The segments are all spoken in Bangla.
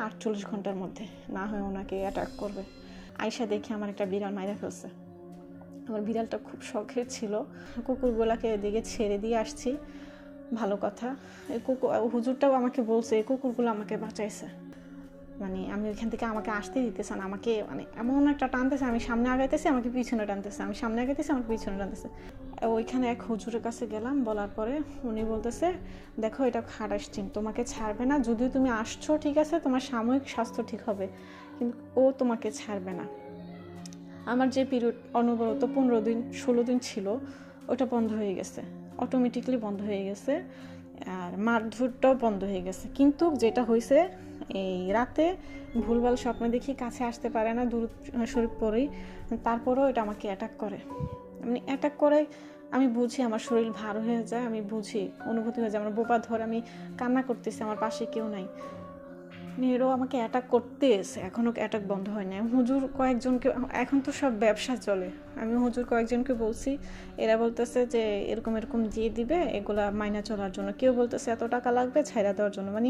48 ঘন্টার মধ্যে না হয় ওনাকে অ্যাটাক করবে। আয়সা দেখে আমার একটা বিড়াল মাইরা ফেলছে। আমার বিড়ালটা খুব শখের ছিল। কুকুরগুলাকে এদিকে ছেড়ে দিয়ে আসছি, ভালো কথা। এই হুজুরটাও আমাকে বলছে এই কুকুরগুলো আমাকে বাঁচাইছে। মানে আমি ওইখান থেকে আমাকে আসতে দিতেছে না, আমাকে মানে এমন একটা টানতেছে, আমি সামনে আগাইতেছি আমাকে পিছনে টানতেছে, আমি সামনে আগাইতেছি আমাকে পিছনে টানতেছে। ওইখানে এক হুজুরের কাছে গেলাম, বলার পরে উনি বলতেছে দেখো এটা খাটাসচিন, তোমাকে ছাড়বে না, যদিও তুমি আসছো ঠিক আছে, তোমার সাময়িক স্বাস্থ্য ঠিক হবে, কিন্তু ও তোমাকে ছাড়বে না। আমার যে পিরিয়ড অনবরত 15 দিন 16 দিন ছিল ওটা বন্ধ হয়ে গেছে, অটোমেটিকলি বন্ধ হয়ে গেছে, আর মারধরটাও বন্ধ হয়ে গেছে। কিন্তু যেটা হয়েছে এই রাতে ভুলভাল স্বপ্ন দেখি, কাছে আসতে পারে না, দূর শরীর পরেই, তারপরেও এটা আমাকে অ্যাটাক করে। মানে অ্যাটাক করে আমি বুঝি, আমার শরীর ভার হয়ে যায়, আমি বুঝি, অনুভূতি হয়ে যায়, আমার বোপা ধরে আমি কান্না করতেছি, আমার পাশে কেউ নাই। এরও আমাকে অ্যাটাক করতে এসে এখনও অ্যাটাক বন্ধ হয় না। হুজুর কয়েকজনকে, এখন তো সব ব্যবসা চলে, আমি হুজুর কয়েকজনকে বলছি, এরা বলতেছে যে এরকম এরকম দিয়ে দিবে এগুলা মাইনা চলার জন্য, কেউ বলতেছে এত টাকা লাগবে ছাইড়া দেওয়ার জন্য। মানে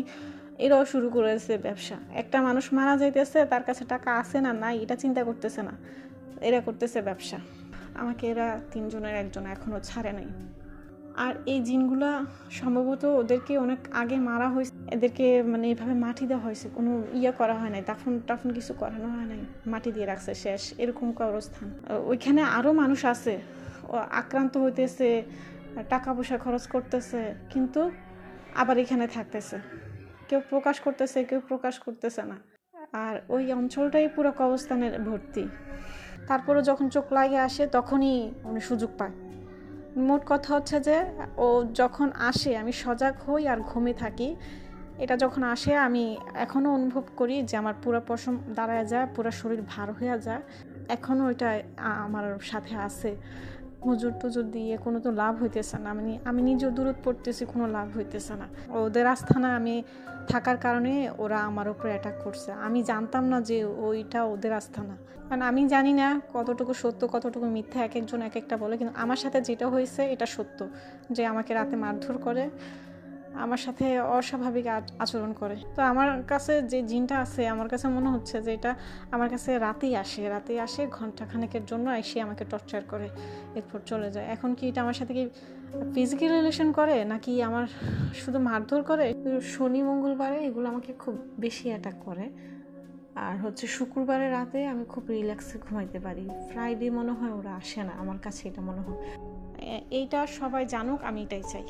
এরাও শুরু করেছে ব্যবসা। একটা মানুষ মারা যাইতেছে, তার কাছে টাকা আছে না নাই এটা চিন্তা করতেছে না, এরা করতেছে ব্যবসা। আমাকে এরা 3 জনের একজন এখনও ছাড়ে নাই। আর এই জিনগুলা সম্ভবত ওদেরকে অনেক আগে মারা হয়েছে, এদেরকে মানে এইভাবে মাটি দেওয়া হয়েছে, কোনো করা হয় নাই, দাফন কিছু করানো হয় নাই, মাটি দিয়ে রাখছে, শেষ এরকম কবরস্থান। ওইখানে আরও মানুষ আছে, আক্রান্ত হইতেছে, টাকা পয়সা খরচ করতেছে, কিন্তু আবার এখানে থাকতেছে, কেউ প্রকাশ করতেছে কেউ প্রকাশ করতেছে না। আর ওই অঞ্চলটাই পুরো কবরস্থানের ভর্তি। তারপরে যখন চোখ লাগে আসে তখনই উনি সুযোগ পায়। মোট কথা হচ্ছে যে ও যখন আসে আমি সজাগ হই আর ঘুমে থাকি। এটা যখন আসে আমি এখনও অনুভব করি যে আমার পুরো পশম দাঁড়ায় যায়, পুরো শরীর ভার হয়ে যায়, এখনও ওইটা আমার সাথে আছে। হুজুর টুজুর দিয়ে কোনো তো লাভ হইতেছে না, আমি নিজেও দূরত পড়তেছি, কোনো লাভ হইতেছে না। ওদের আস্থানা আমি থাকার কারণে ওরা আমার উপরে অ্যাটাক করছে। আমি জানতাম না যে ওইটা ওদের আস্থানা, কারণ আমি জানি না কতটুকু সত্য কতটুকু মিথ্যা, এক একজন এক একটা বলে, কিন্তু আমার সাথে যেটা হয়েছে এটা সত্য, যে আমাকে রাতে মারধর করে, আমার সাথে অস্বাভাবিক আচরণ করে। তো আমার কাছে যে জিনটা আছে, আমার কাছে মনে হচ্ছে যে এটা আমার কাছে রাতেই আসে ঘন্টাখানেকের জন্য, এসে আমাকে টর্চার করে, এরপর চলে যায়। এখন কি এটা আমার সাথে কি ফিজিক্যাল রিলেশন করে নাকি আমার শুধু মারধর করে? শনি মঙ্গলবারে এগুলো আমাকে খুব বেশি অ্যাটাক করে, আর হচ্ছে শুক্রবারের রাতে আমি খুব রিল্যাক্সে ঘুমাইতে পারি। ফ্রাইডে মনে হয় ওরা আসে না, আমার কাছে এটা মনে হয়। এইটা সবাই জানুক, আমি এটাই চাই।